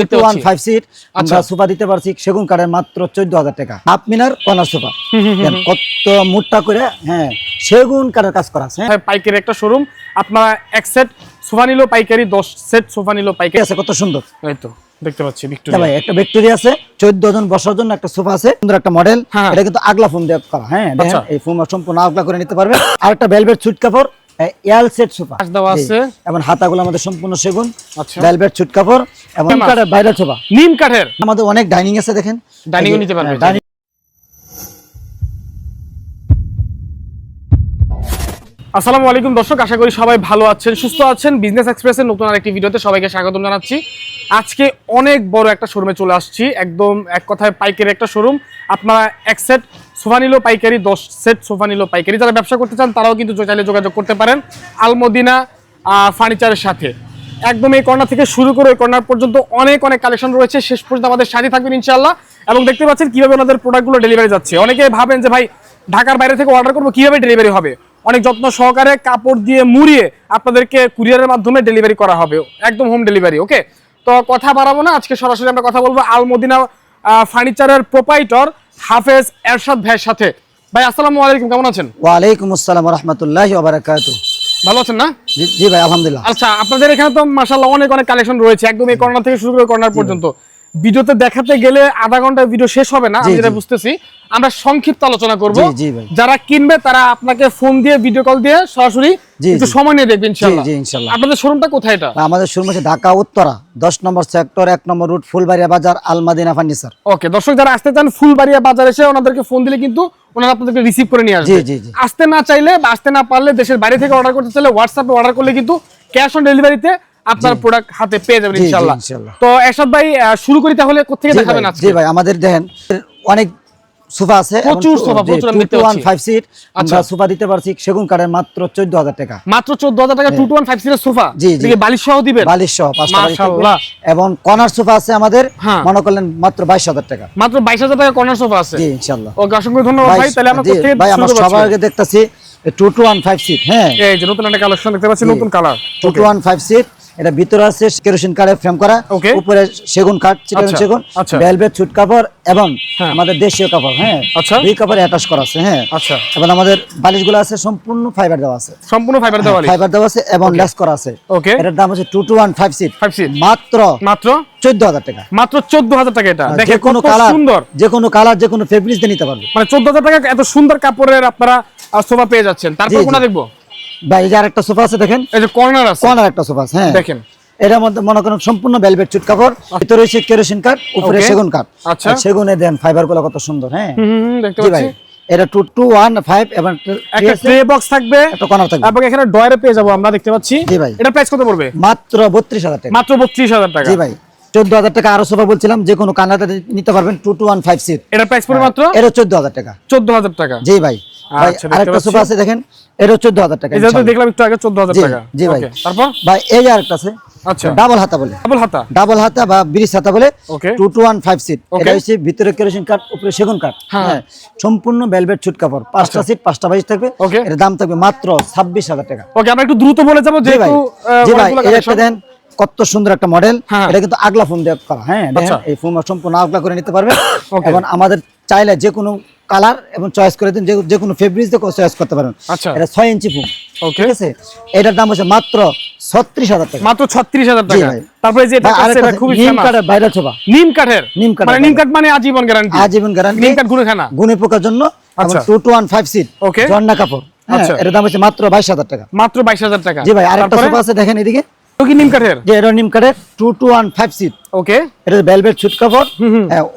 5 seat আমরা sofa দিতে পারছি সেগুন কাঠের মাত্র 14000 টাকা। হাফ মিনার কর্নার সোফা কত মোটা করে সেগুন কাঠের কাজ করা আছে। পাইকারি একটা শোরুম, আপনারা এক সেট সোফা নিলো পাইকারি, 10 সেট সোফা নিলো পাইকারি আছে। কত সুন্দর, এই তো দেখতে পাচ্ছি ভিক্টোরিয়া। ভাই একটা ভিক্টোরিয়া আছে, 14 জন বসার জন্য একটা সোফা আছে, সুন্দর একটা মডেল। এটা কিন্তু আগলা ফোম দিয়ে করা। দেখেন এই ফোম সম্পূর্ণ আগলা করে নিতে পারবে। আর একটা ভেলভেট সুট কাপড় এল সেট সোফা দেওয়া আছে, এবং হাতাগুলো আমাদের সম্পূর্ণ সেগুন। আচ্ছা, ভেলভেট সুট কাপড় এবং কাঠের বাইরের সোফা, নিম কাঠের। আমাদের অনেক ডাইনিং আছে, দেখেন ডাইনিংও নিতে পারবে। আসসালামু আলাইকুম দর্শক, আশা করি সবাই ভালো আছেন, সুস্থ আছেন। বিজনেস এক্সপ্রেসের নতুন আরেকটি ভিডিওতে সবাইকে স্বাগতম জানাচ্ছি। আজকে অনেক বড় একটা শোরুমে চলে আসছি, একদম এক কথায় পাইকারি একটা শোরুম। আপনারা এক সেট সোফা নিলো পাইকারি, 10 সেট সোফা নিলো পাইকারি। যারা ব্যবসা করতে চান তারাও কিন্তু চাইলে যোগাযোগ করতে পারেন আল মদিনা ফার্নিচারের সাথে। একদম এই কর্নার থেকে শুরু করে ওই কর্নার পর্যন্ত অনেক কালেকশন রয়েছে। শেষ পর্যন্ত আমাদের সাথে থাকবেন ইনশাআল্লাহ। এবং দেখতে পাচ্ছেন কিভাবে ওনাদের প্রোডাক্টগুলো ডেলিভারি যাচ্ছে। অনেকে ভাবেন যে ভাই ঢাকার বাইরে থেকে অর্ডার করবো, কিভাবে ডেলিভারি হবে? অনেক যত্ন সহকারে কাপড় দিয়ে মুড়িয়ে আপনাদেরকে কুরিয়ারের মাধ্যমে ডেলিভারি করা হবে, একদম হোম ডেলিভারি। ওকে, তো কথা বাড়াবো না, আজকে সরাসরি আমরা কথা বলবো আল মদিনা ফার্নিচারের প্রোপাইটর হাফেজ এরশাদ ভাইয়ের সাথে। ভাই আসসালামু আলাইকুম, কেমন আছেন? ওয়ালাইকুম আসসালাম ওয়া রাহমাতুল্লাহি ওয়া বারাকাতুহু। ভালো আছেন না? জি ভাই, আলহামদুলিল্লাহ। আচ্ছা, আপনাদের এখানে তো মাশাআল্লাহ অনেক কালেকশন রয়েছে, একদম এই কর্নার থেকে শুরু করে কর্নার পর্যন্ত। ভিডিওতে দেখাতে গেলে আধা ঘন্টায় ভিডিও শেষ হবে না, আমি যেটা বুঝতেছি। আমরা সংক্ষিপ্ত আলোচনা করব। যারা কিনবে তারা আপনাকে ফোন দিয়ে ভিডিও কল দিয়ে সরাসরি একটু সময় নিয়ে দেখবেন ইনশাআল্লাহ। জি ইনশাআল্লাহ। আপনাদের শোরুমটা কোথায়? এটা আমাদের শোরুম আছে ঢাকা উত্তরা 10 নম্বর সেক্টর 1 নম্বর রুট ফুলবাড়িয়া বাজার আল মদিনা ফার্নিচার। ওকে দর্শক, যারা আসতে চান ফুলবাড়িয়া বাজার এসে ওনাদেরকে ফোন দিলে কিন্তু ওনারা আপনাদেরকে রিসিভ করে নিয়ে আসবে। আসতে না চাইলে বা আসতে না পারলে দেশের বাইরে থেকে অর্ডার করতে চাইলে হোয়াটসঅ্যাপে অর্ডার করলে কিন্তু ক্যাশ অন ডেলিভারিতে আপনার প্রোডাক্ট হাতে পেয়ে যাবেন ইনশাআল্লাহ। তো এরশাদ ভাই শুরু করি তাহলে, কোথা থেকে দেখাবেন আজকে? জি ভাই, আমাদের দেখেন অনেক সোফা আছে, প্রচুর সোফা, প্রচুর। আমি দেখতে পাচ্ছি 5 সিট আমরা সোফা দিতে পারছি সেগুন কাঠের মাত্র 14000 টাকা। মাত্র 14000 টাকা 215 সিটের সোফা। এদিকে বালিশ সহ দিবেন? বালিশ সহ 5টা বালিশ থাকবে। এবং কর্নার সোফা আছে আমাদের, মনে করলেন মাত্র 22000 টাকা। মাত্র 22000 টাকা কর্নার সোফা আছে। জি ইনশাআল্লাহ। ওকে, অসংখ্য ধন্যবাদ ভাই। তাহলে আমরা কোথা থেকে ভাই আমরা সবার আগে দেখতাছি 2215 সিট। এই যে নতুন একটা কালেকশন দেখতে পাচ্ছি, নতুন কালার 2215 সিট। এটা ভিতরে আছে কেরোসিন কাঠের ফ্রেম করা, উপরে সেগুন কাঠ, চিটাগাং সেগুন, ভেলভেট সুট কাপড় এবং আমাদের দেশীয় কাপড়। এই কাপড় অ্যাটাচ করা আছে। এবং আমাদের বালিশগুলো আছে সম্পূর্ণ ফাইবার দেওয়া আছে, সম্পূর্ণ ফাইবার দেওয়া আছে এবং লেস করা আছে। এটার দাম হচ্ছে 2215 সিট মাত্র 14000 টাকা। মাত্র 14000 টাকা। এটা দেখেন কত সুন্দর, যে কোনো কালার যে কোনো ফেব্রিক্স দিয়ে নিতে পারবে। মানে 14000 টাকা এত সুন্দর কাপড়ের আপনারা সোফা পেয়ে যাচ্ছেন। তারপর কোনটা দেখবো ভাই? এই যে আরেকটা সোফা আছে, দেখেন এই যে কর্নার আছে, কর্নার একটা সোফা আছে। দেখেন এটার মধ্যে মনে করেন সম্পূর্ণ ভেলভেট সুট কাপড়, ভিতরে হচ্ছে কেরোসিন কাঠ, উপরে সেগুন কাঠ। আচ্ছা, সেগুনে দেন ফাইবার গুলো কত সুন্দর। দেখতে পাচ্ছি। এটা 2215 এবং একটা ট্রে বক্স থাকবে, একটা কর্নার থাকবে এবং এখানে ডয়ারে পেয়ে যাবো আমরা, দেখতে পাচ্ছি। জি ভাই, এটা প্রাইস কত পড়বে? মাত্র 32000 টাকা। মাত্র 32000 টাকা। জি ভাই, 14000 টাকা। আরো সোফা বলছিলাম যে কোনো কানাডাতে নিতে পারবেন 2215 সিট। এটা প্রাইস পড়বে মাত্র এটা 14000 টাকা। 14000 টাকা। জি ভাই। আরেকটা সোফা আছে, দেখেন এটা 14000 টাকা। এই যে দেখলাম একটু আগে 14000 টাকা। জি ভাই। তারপর ভাই এই যে আরেকটা আছে, আচ্ছা ডাবল হাতা বলে, ডাবল হাতা বা ব্রিজ হাতা বলে 2215 সিট। এটা হচ্ছে ভিতরে কেরোসিন কাঠ, উপরে সেগুন কাঠ, সম্পূর্ণ ভেলভেট সুট কাপড়, 5টা সিট 5টা বালিশ থাকবে। এর দাম থাকবে মাত্র 26000 টাকা। ওকে, আমরা একটু দ্রুত বলে যাবো যেহেতু। জি ভাই, এটা দেন কত সুন্দর একটা মডেল। এটা কিন্তু আগলা ফোম দিয়ে করা। দেখেন এই ফোম সম্পূর্ণ আগলা করে নিতে পারবে। এবং আমাদের চাইলে যে কোনো কালার এবং চয়েস করে দিন, যে কোনো ফেব্রিক্স দিয়ে চয়েস করতে পারেন। এটা 6 ইঞ্চি ফোম। ঠিক আছে, এটার দাম হচ্ছে মাত্র 36000 টাকা। মাত্র 36000 টাকা। তারপরে যে এটা আছে, এটা খুবই নিম কাঠের বাইরের সোফা। নিম কাঠের মানে নিম কাঠ মানে আজীবন গ্যারান্টি। আজীবন গ্যারান্টি। নিম কাঠ গুনে খানা, গুনে পোকার জন্য। 2215 সিট ঝর্ণা কাপড়। এটার দাম হচ্ছে মাত্র 22000 টাকা। মাত্র 22000 টাকা। জি ভাই, আরেকটা সোফা আছে, দেখেন এদিকে, কি নিম কাঠের? যে এটা নিম কাঠের 2215 সিট। ওকে, এটা ভেলভেট সুট কাপড়,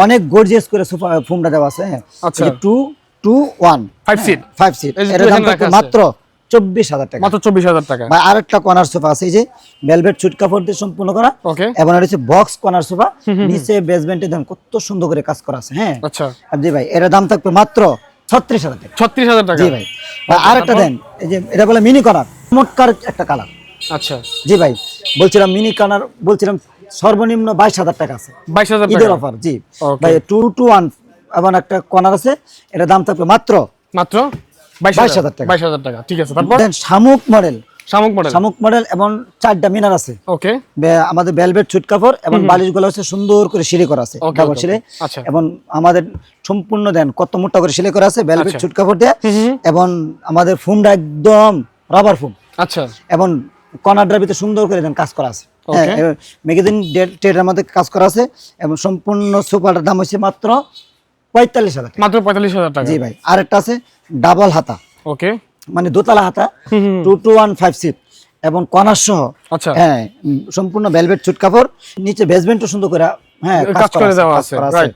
অনেক গর্জিয়াস করে সোফা ফোমটা দেওয়া আছে। আচ্ছা, 2215 সিট 5 সিট। এর দাম মাত্র 24000 টাকা। মাত্র 24000 টাকা। ভাই আরেকটা কর্নার সোফা আছে, এই যে ভেলভেট সুট কাপড় দিয়ে সম্পূর্ণ করা। এবং এটা হচ্ছে বক্স কর্নার সোফা, নিচে বেসমেন্টে দেখেন কত সুন্দর করে কাজ করা আছে। আচ্ছা জি ভাই, এর দাম থাকবে মাত্র 36000 টাকা। 36000 টাকা। জি ভাই। আরেকটা দেন, এই যে এটা বলে মিনি কর্নার, চমৎকার একটা কালার। আচ্ছা জি ভাই, বলছিলাম মিনি কর্নার, বলছিলাম সর্বনিম্ন 22000 টাকা আছে। 22000 টাকা ঈদের অফার। জি ভাই, 221 এবং একটা কর্নার আছে, এটা দাম থাকবে মাত্র 22000 টাকা। 22000 টাকা। ঠিক আছে। তারপর দেন শামুক মডেল শামুক মডেল এবং 4টা মিনার আছে। ওকে, আমাদের ভেলভেট সুট কাপড় এবং বালিশগুলো হচ্ছে সুন্দর করে সিলাই করা আছে, ডাবল সিলাই। আচ্ছা, এবং আমাদের সম্পূর্ণ দেন কত মোটা করে সিলাই করা আছে ভেলভেট সুট কাপড় দিয়ে। এবং আমাদের ফোমটা একদম রাবার ফোম। আচ্ছা, এবং কর্নারটার ভিতরে সুন্দর করে দেন কাজ করা আছে, ম্যাগাজিন টেডের মধ্যে কাজ করা আছে। এবং সম্পূর্ণ সোফাটার দাম হচ্ছে মাত্র 45,000 টাকা। মাত্র 45,000 টাকা। জি ভাই। আরেকটা আছে ডাবল হাতা, ওকে, মানে দোতলা হাতা, 2-1-5 সিট এবং কর্নার সহ। আচ্ছা, হ্যাঁ, সম্পূর্ণ ভেলভেট সুট কাপড়, নিচে বেসমেন্টও সুন্দর করে কাজ করে দেওয়া আছে। রাইট,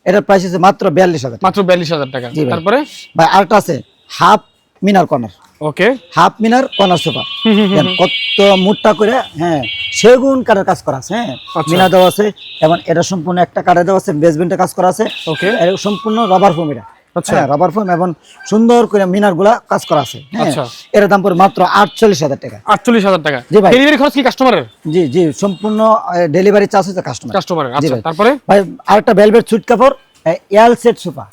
এটার প্রাইস আছে মাত্র 42,000 মাত্র 42,000 টাকা। তারপরে ভাই আরেকটা আছে হাফ মিনার কর্নার। ওকে, হাফ মিনার কর্নার সোফা, কত মোটা করে সেগুন কাঠের কাজ করা আছে। মিনার দেওয়া আছে এবং এটা সম্পূর্ণ একটা কাঠে দেওয়া আছে, বেসমেন্টে কাজ করা আছে। ওকে, সম্পূর্ণ রাবার ফোম, এটা আচ্ছা রাবার ফোম এবং সুন্দর করে মিনার গুলা কাজ করা আছে। আচ্ছা, এর দাম পড়ে মাত্র 48,000 টাকা। 48,000 টাকা। জি ভাই। ডেলিভারি খরচ কি কাস্টমারের? জি জি, সম্পূর্ণ ডেলিভারি চার্জ হচ্ছে কাস্টমারের। আচ্ছা, তারপরে ভাই আরেকটা ভেলভেট সুট কাপড়, এল সেট সোফা,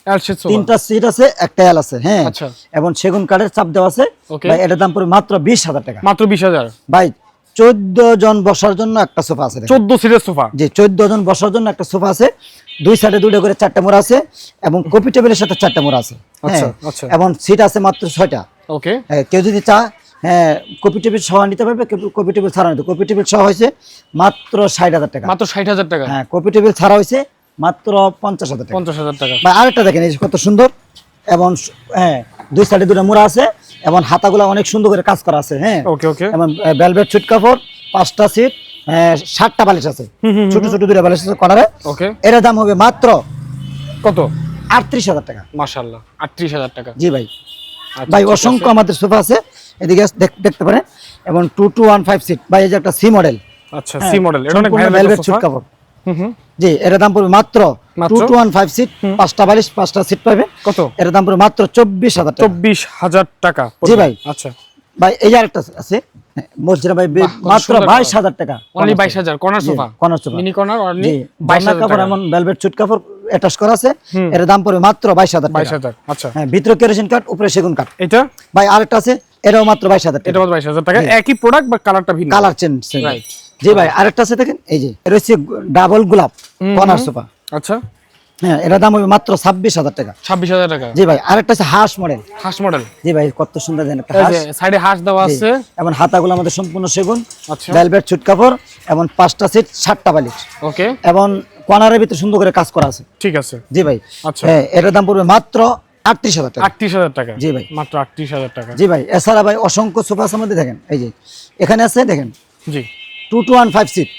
3টা সিট আছে, একটা এল আছে। হ্যাঁ, আচ্ছা, এবং সেগুন কাঠের চাপ দেওয়া আছে। ভাই এটার দাম পড়ে মাত্র 20,000 টাকা। মাত্র 20,000। ভাই 14 জন বসার জন্য একটা সোফা আছে। 14 সিটের সোফা। জি, 14 জন বসার জন্য একটা সোফা আছে। দুই সাইডে দুটো করে 4টা মোড়া আছে এবং কপি টেবিলের সাথে 4টা মোড়া আছে। আচ্ছা আচ্ছা, এবং সিট আছে মাত্র 6টা। ওকে, কেউ যদি কপি টেবিল সহ নিতে পারবে, কপি টেবিল ছাড়া নিতে। কপি টেবিল সহ হয়েছে মাত্র 60,000 টাকা। মাত্র 60,000 টাকা। হ্যাঁ, কপি টেবিল ছাড়া হয়েছে মাত্র 50,000 টাকা। 50,000 টাকা। ভাই আরেকটা দেখেন, এই কত সুন্দর। এবং দুই সাইডে দুটো মোড়া আছে এবং হাতাগুলো অনেক সুন্দর করে কাজ করা আছে। হ্যাঁ, ওকে ওকে, এবং ভেলভেট সুট কাপড়, 5টা সিট, 7টা বালিশ আছে, ছোট ছোট দুটো বালিশ আছে কর্নারে। ওকে, এর দাম হবে মাত্র কত? 38,000 টাকা। মাশাআল্লাহ, 38,000 টাকা। জি ভাই। আচ্ছা, ভাই অসংখ্য আমাদের সোফা আছে, এদিকে দেখতে পারেন। এবং 2-1-5 সিট। ভাই এই যে একটা সি মডেল। আচ্ছা, সি মডেল, এটা অনেক ভেলভেট সুট কাপড়। জি, এর দাম পড়বে মাত্র 2-1-5 সিট, 5টা বালিশ, 5টা সিট পাবে। কত? এর দাম পড়বে মাত্র 24,000 টাকা। 24,000 টাকা। জি ভাই। আচ্ছা ভাই এই যে আরেকটা আছে, বলছিলাম ভাই মাত্র 22,000 টাকা। Only 22,000 corner sofa, corner sofa, mini corner, only 22,000 টাকা। এমন ভেলভেট সুট কাপড় অ্যাটাচ করা আছে। এর দাম পড়বে মাত্র 22,000 টাকা। 22,000। আচ্ছা, হ্যাঁ, ভিতরে কেরোসিন কাঠ, উপরে সেগুন কাঠ। এটা ভাই আরেকটা আছে, এটাও মাত্র 22,000 টাকা। এটা মাত্র 22,000 টাকা। একই প্রোডাক্ট বা কালারটা ভিন্ন, কালার চেঞ্জ। রাইট। জি ভাই, আরেকটা আছে দেখেন, এই যে এটা হচ্ছে ডাবল গোলাপ কর্নার সোফা। আচ্ছা, হ্যাঁ, এটার দাম হবে মাত্র 26,000 টাকা। 26,000 টাকা। জি ভাই। আরেকটা আছে হাঁস মডেল। হাঁস মডেল। জি ভাই, কত সুন্দর দেন একটা এই হাঁস। যে সাইডে হাঁস দেওয়া আছে। এবং হাতাগুলো আমাদের সম্পূর্ণ সেগুন, আচ্ছা, ভেলভেট সুট কাপড় এবং 5টা সিট, 7টা বালিশ। ওকে, এবং কর্নারের ভিতরে সুন্দর করে কাজ করা আছে। ঠিক আছে। জি ভাই। আচ্ছা, হ্যাঁ, এটার দাম পড়বে মাত্র 38,000 টাকা। 38,000 টাকা। জি ভাই। মাত্র 38,000 টাকা। জি ভাই। এছাড়া ভাই অসংখ্য সোফা আছে আমাদের, দেখেন এই যে এখানে আছে, দেখেন জি, 2-1-5 সিট।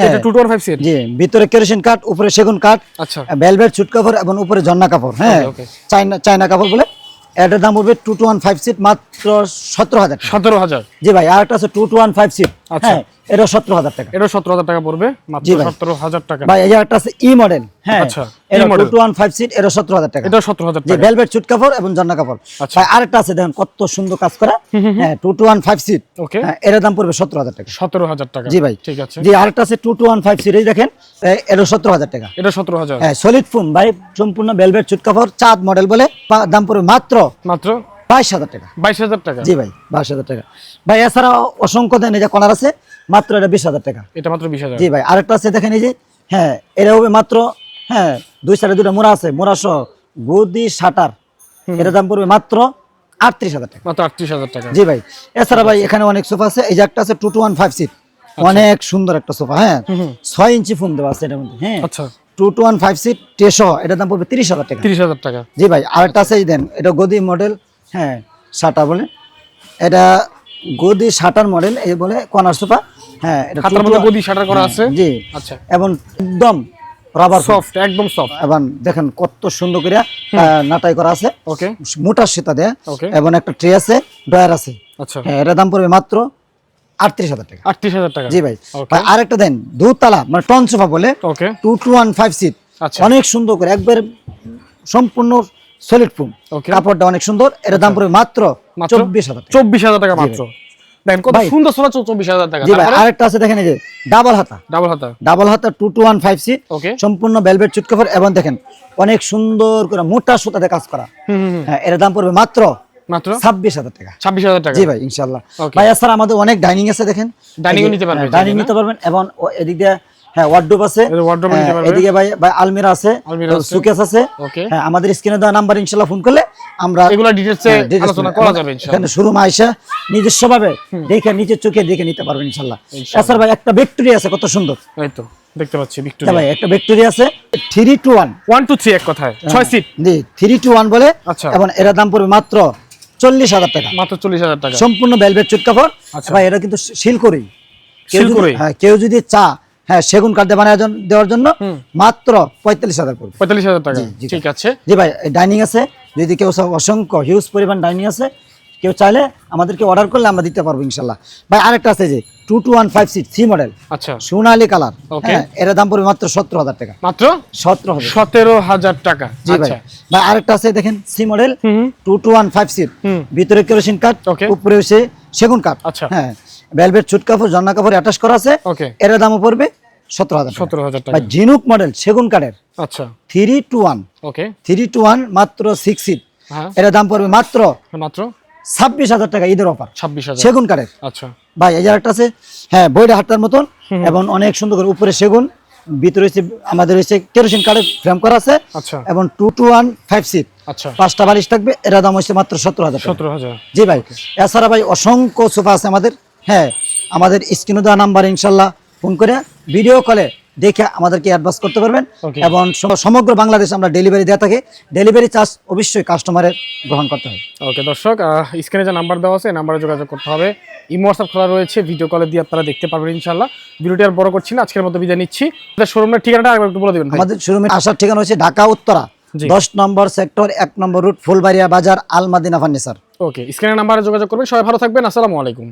এটা 2-1-5 সিট। জি, ভিতরে কেরোসিন কাঠ, উপরে সেগুন কাঠ, আচ্ছা, ভেলভেট সুট কাপড় এবং উপরে ঝর্ণা কাপড়। হ্যাঁ, ওকে, চায়না কাপড় বলে। এটার দাম পড়বে 2-1-5 সিট মাত্র 17,000 টাকা। 17,000। জি ভাই। আরেকটা আছে 2-1-5 সিট। আচ্ছা, হ্যাঁ, এটা 17,000 টাকা। এটা 17,000 টাকা পড়বে, মাত্র জি ভাই। 17,000 টাকা। ভাই এই যে একটা আছে ই মডেল। হ্যাঁ, আচ্ছা, এটা E model। 2-1-5 সিট, এটা 17,000 টাকা। এটা 17,000 জি, টাকা। ভেলভেট সুট কাপড় এবং ঝর্ণা কাপড়। আচ্ছা। ভাই আরেকটা আছে, দেখেন কত সুন্দর কাজ করা। হ্যাঁ, 2-1-5 সিট। ওকে, হ্যাঁ, এর দাম পড়বে 17,000 টাকা। 17,000 টাকা। জি ভাই। ঠিক আছে। জি, আরেকটা আছে 2-1-5 সিট, এই দেখেন, এটা 17,000 টাকা। এটা 17,000। হ্যাঁ, সলিড ফোম ভাই, সম্পূর্ণ ভেলভেট সুট কাপড়, চাঁদ মডেল বলে। দাম পড়বে মাত্র 22,000 টাকা। 22,000 টাকা। জি ভাই, 22,000 টাকা। ভাই এছাড়া অসংখ্য দেন, এই যে কর্নার আছে, মাত্র এটা 20,000 টাকা। এটা মাত্র 20,000। জি ভাই। আরেকটা আছে দেখেন, এই যে হ্যাঁ, এটা হবে মাত্র, হ্যাঁ, দুই সাইডে দুটো মোড়া আছে, মোড়া সহ গদি শাটার। এটার দাম পড়বে মাত্র 38,000 টাকা। মাত্র 38,000 টাকা। জি ভাই। এছাড়া ভাই এখানে অনেক সোফা আছে, এই যে একটা আছে 2-1-5 সিট, অনেক সুন্দর একটা সোফা। হ্যাঁ, 6 ইঞ্চি ফোম দেওয়া আছে এটার মধ্যে। হ্যাঁ, আচ্ছা, 2-1-5 সিট টেসহ, এটার দাম পড়বে 30,000 টাকা। 30,000 টাকা। জি ভাই। আরেকটা আছে, এই দেন, এটা গদি মডেল। হ্যাঁ, শাটার বলে, এটা গদি শাটার মডেল, এই বলে কর্নার সোফা। হ্যাঁ, এটা হাতার মধ্যে গদি শাটার করা আছে। জি। আচ্ছা, এবং একদম রাবার সফট, একদম সফট। এবং দেখেন কত সুন্দর করে নাটাই করা আছে, ওকে, মোটা সেতা দেয়া। ওকে, এবং একটা ট্রে আছে, ড্রয়ার আছে। আচ্ছা, হ্যাঁ, এটার দাম পড়বে মাত্র 38,000 টাকা। 38,000 টাকা। জি ভাই। ওকে, ভাই আরেকটা দেন, দুতলা মানে টন সোফা বলে, ওকে, 2-1-5 সিট, আচ্ছা, অনেক সুন্দর করে, একবার সম্পূর্ণ সলিড ফোম, ওকে, কাপড়টা অনেক সুন্দর। এর দাম পড়বে মাত্র 24,000 টাকা। 24,000 টাকা মাত্র। দেখেন কত ভাই। সুন্দর সোফা, 24,000 টাকা। জি ভাই। আরেকটা আছে দেখেন, এই যে ডাবল হাতা, ডাবল হাতা, 2-1-5 সিট, ওকে, সম্পূর্ণ ভেলভেট সুট কাপড় এবং দেখেন অনেক সুন্দর করে মোটা সুতাতে কাজ করা। হ্যাঁ, এর দাম পড়বে মাত্র মাত্র 26,000 টাকা। 26,000 টাকা। জি ভাই ইনশাআল্লাহ। Okay. ভাই স্যার আমাদের অনেক ডাইনিং আছে দেখেন, ডাইনিং নিতে পারবেন, ডাইনিং নিতে পারবেন এবং এদিক দিয়ে হ্যাঁ ওয়ার্ডরোব আছে, ওয়ার্ডরোব নিতে পারবেন, এদিকে ভাই ভাই আলমিরা আছে, সুকেস আছে। ওকে, হ্যাঁ আমাদের স্ক্রিনে দেওয়া নাম্বার ইনশাআল্লাহ ফোন করলে আমরা এগুলো ডিটেইলসে আলোচনা করা যাবে ইনশাআল্লাহ। এখানে শোরুম আইসা নিজস্বভাবে দেখে নিজের চোখে দেখে নিতে পারবেন ইনশাআল্লাহ। স্যার ভাই একটা ভিক্টোরিয়া আছে কত সুন্দর, এই তো দেখতে পাচ্ছি হ্যাঁ ভিক্টোরিয়া। ভাই একটা ভিক্টোরিয়া আছে 3 to 1 1 2 3 এক কথায় 6 সিট। জি 3 to 1 বলে। আচ্ছা, এবং এর দাম পড়বে মাত্র 40,000 টাকা, মাত্র 40,000 টাকা, সম্পূর্ণ ভেলভেট চুট কাপড়। আচ্ছা ভাই এটা কিন্তু শিল করেই, শিলকুড়ি। হ্যাঁ কেউ যদি চা হ্যাঁ সেগুন কাঠ দিয়ে বানায় দেওয়ার জন্য মাত্র 45,000 পড়বে। 45,000 টাকা, জি, ঠিক আছে। জি ভাই ডাইনিং আছে, যদি কেউ অসংখ্য হিউজ পরিমাণ ডাইনিং আছে, কেউ চাইলে আমাদেরকে অর্ডার করলে আমরা দিতে পারবো ইনশাল্লাহ। ভাই আরেকটা আছে যে 2 to 1 5 সিট 3 মডেল, আচ্ছা সোনালী কালার, ওকে, হ্যাঁ এর দাম পড়বে মাত্র 17,000 টাকা, মাত্র 17,000 টাকা। জি ভাই। আচ্ছা ভাই আরেকটা আছে দেখেন 3 মডেল 2 to 1 5 সিট, হুম, ভিতরে কেরোসিন কাঠ, ওকে, উপরে হচ্ছে সেগুন কাঠ। আচ্ছা হ্যাঁ ভেলভেট চুট কাপড় জন্না কাপড় অ্যাটাচ করা আছে, ওকে, এর দামও পড়বে 17,000 টাকা। 17,000 টাকা। ভাই ঝিনুক মডেল সেগুন কাঠের আচ্ছা 3 to 1, ওকে, 3 to 1 মাত্র 6 সিট, হ্যাঁ এর দাম পড়বে মাত্র মাত্র 26,000 টাকা ঈদের অফার 26,000 সেগুন কাঠের। আচ্ছা ভাই এই যে একটা আছে হ্যাঁ বইটা হাটটার মতন এবং অনেক সুন্দর করে উপরে সেগুন, ভিতরে হচ্ছে আমাদের হচ্ছে কেরোসিন কাঠের ফ্রেম করা আছে। আচ্ছা এবং 2 to 1 5 সিট, আচ্ছা 5টা বালিশ থাকবে, এর দাম হচ্ছে মাত্র 17,000 টাকা। 17,000। জি ভাই। এছাড়া ভাই অসংখ্য সোফা আছে আমাদের, হ্যাঁ আমাদের স্ক্রিনে দেওয়া নাম্বার ইনশাল্লাহ ফোন করে ভিডিও কলে দেখে আমাদেরকে অ্যাডভান্স করতে পারবেন। Okay. এবং সমগ্র বাংলাদেশে আমরা ডেলিভারি দেওয়া থাকি, ডেলিভারি চার্জ অবশ্যই কাস্টমারের গ্রহণ করতে হবে। ওকে দর্শক, স্ক্রিনে যে নাম্বার দেওয়া আছে এই নাম্বারে যোগাযোগ করতে হবে। ইমো হোয়াটসঅ্যাপ খোলা রয়েছে, ভিডিও কলে দিয়ে আপনারা দেখতে পারবেন ইনশাআল্লাহ। ভিডিওটি আর বড় করছি না, আজকের মতো বিদায় নিচ্ছি। আমাদের শোরুমের ঠিকানাটা আরেকবার একটু বলে দিবেন ভাই। আমাদের শোরুমে আসার ঠিকানা হচ্ছে ঢাকা উত্তরা 10 নম্বর সেক্টর 1 নম্বর রুট ফুলবাড়িয়া বাজার আল মাদিনা ফার্নিচার। ওকে, স্ক্রিনের নাম্বারে যোগাযোগ করবেন। সবাই ভালো থাকবেন, আসসালামু আলাইকুম।